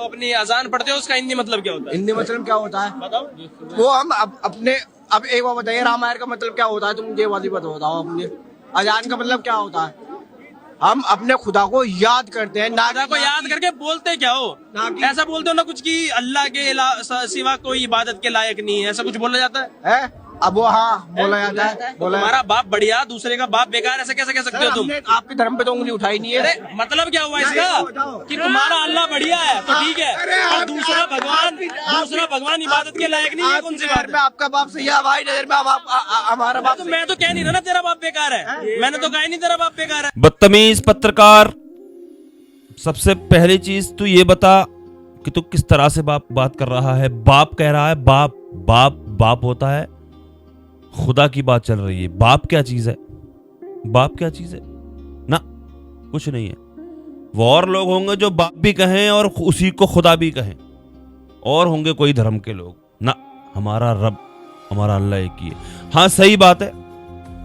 अपनी अजान पढ़ते हो उसका हिंदी मतलब क्या होता है? हिंदी मतलब क्या होता है? बताओ। वो हम अपने अब एक बार बताइए, रामायण का मतलब क्या होता है? तुम ये वाली बात बताओ मुझे। अजान का मतलब क्या होता है? हम अपने खुदा को याद करते हैं, खुदा को याद करके बोलते क्या हो? ऐसा बोलते हो ना कुछ कि अल्लाह के सिवा कोई इबादत के लायक नहीं है, ऐसा कुछ बोला जाता है? अब वो हाँ बोला जाता है। तुम्हारा बाप बढ़िया, दूसरे का बाप बेकार, ऐसा कैसे कह सकते हो तुम? आपके धर्म पे तो उंगली उठाई नहीं है। अरे मतलब क्या हुआ इसका कि तुम्हारा अल्लाह बढ़िया है तो ठीक है, और दूसरा भगवान इबादत के लायक नहीं है? कौन सी बात है? आपका बाप सही है, हमारी नजर में हमारा बाप। तो मैं तो कह नहीं रहा ना तेरा बाप बेकार है, मैंने तो कहा नहीं तेरा बाप बेकार है। बदतमीज पत्रकार, सबसे पहली चीज तू ये बता कि तू किस तरह से बात कर रहा है। बाप कह रहा है, बाप होता है, खुदा की बात चल रही है। बाप क्या चीज है? बाप क्या चीज है ना? कुछ नहीं है। वो और लोग होंगे जो बाप भी कहें और उसी को खुदा भी कहें, और होंगे कोई धर्म के लोग ना। हमारा रब, हमारा अल्लाह एक ही है। हाँ सही बात है,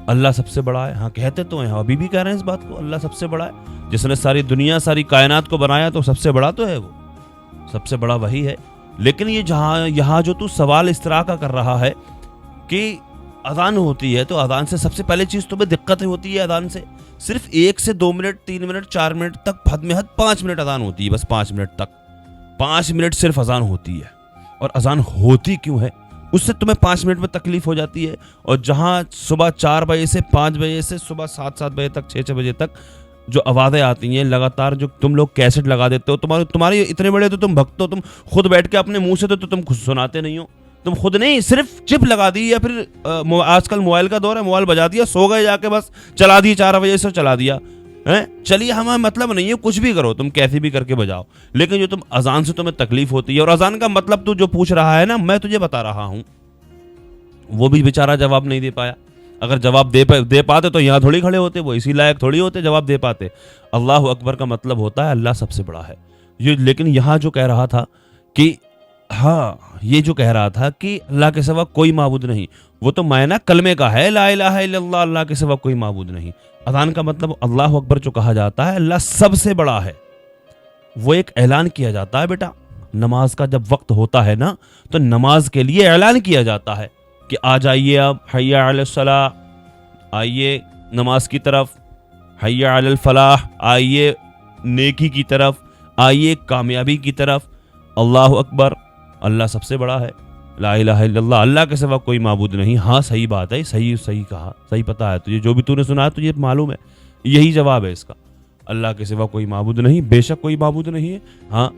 अल्लाह सबसे बड़ा है। हाँ कहते तो हैं, अभी भी कह रहे हैं इस बात को, अल्लाह सबसे बड़ा है। जिसने सारी दुनिया, सारी कायनात को बनाया तो सबसे बड़ा तो है, वो सबसे बड़ा वही है। लेकिन ये यहाँ जो तू सवाल इस तरह का कर रहा है कि अजान होती है, तो अजान से सबसे पहले चीज तुम्हें दिक्कत होती है। अजान से सिर्फ 1 से 2 मिनट, 3 मिनट, 4 मिनट तक, हद में हद 5 मिनट अजान होती है, बस 5 मिनट तक। 5 मिनट सिर्फ अजान होती है। और अजान होती क्यों है? उससे तुम्हें 5 मिनट में तकलीफ हो जाती है। और जहां सुबह 4 बजे से 5 बजे से सुबह 7 बजे तक, 6 बजे तक जो आवाजें आती हैं लगातार, जो तुम लोग कैसेट लगा देते हो, तुम्हारे इतने बड़े तो तुम भक्त हो, तुम खुद बैठ के अपने मुंह से तो तुम खुद सुनाते नहीं हो। तुम खुद नहीं, सिर्फ चिप लगा दी, या फिर आजकल मोबाइल का दौर है, मोबाइल बजा दिया, सो गए जाके, बस चला दी, 4 बजे से चला दिया है। चलिए, हमें मतलब नहीं है, कुछ भी करो तुम, कैसे भी करके बजाओ, लेकिन जो तुम अजान से तुम्हें तकलीफ होती है, और अजान का मतलब तू जो पूछ रहा है ना, मैं तुझे बता रहा हूं, वो भी बेचारा जवाब नहीं दे पाया। अगर जवाब दे पाते तो यहाँ थोड़ी खड़े होते, वो इसी लायक थोड़ी होते जवाब दे पाते। अल्लाह अकबर का मतलब होता है अल्लाह सबसे बड़ा है ये। लेकिन यहाँ जो कह रहा था कि हाँ, ये जो कह रहा था कि अल्लाह के सिवा कोई माबूद नहीं, वो तो मायना कलमे का है, ला इलाहा इल्लल्लाह, अल्लाह के सिवा कोई माबूद नहीं। अज़ान का मतलब अल्लाह अकबर जो कहा जाता है, अल्लाह सबसे बड़ा है, वो एक ऐलान किया जाता है। बेटा, नमाज का जब वक्त होता है ना, तो नमाज के लिए ऐलान किया जाता है कि आ जाइए, अब हय्या अलल सलाह, आइए नमाज की तरफ, हय्या अलल फलाह, आइए नेकी की तरफ, आइए कामयाबी की तरफ। अल्लाह अकबर, अल्लाह सबसे बड़ा है, ला इलाहा इल्लल्लाह, अल्लाह के सिवा कोई माबूद नहीं। हाँ सही बात है, सही कहा, सही पता है तुझे, जो भी तूने सुना है तुझे मालूम है, यही जवाब है इसका। अल्लाह के सिवा कोई माबूद नहीं, बेशक कोई माबूद नहीं है। हाँ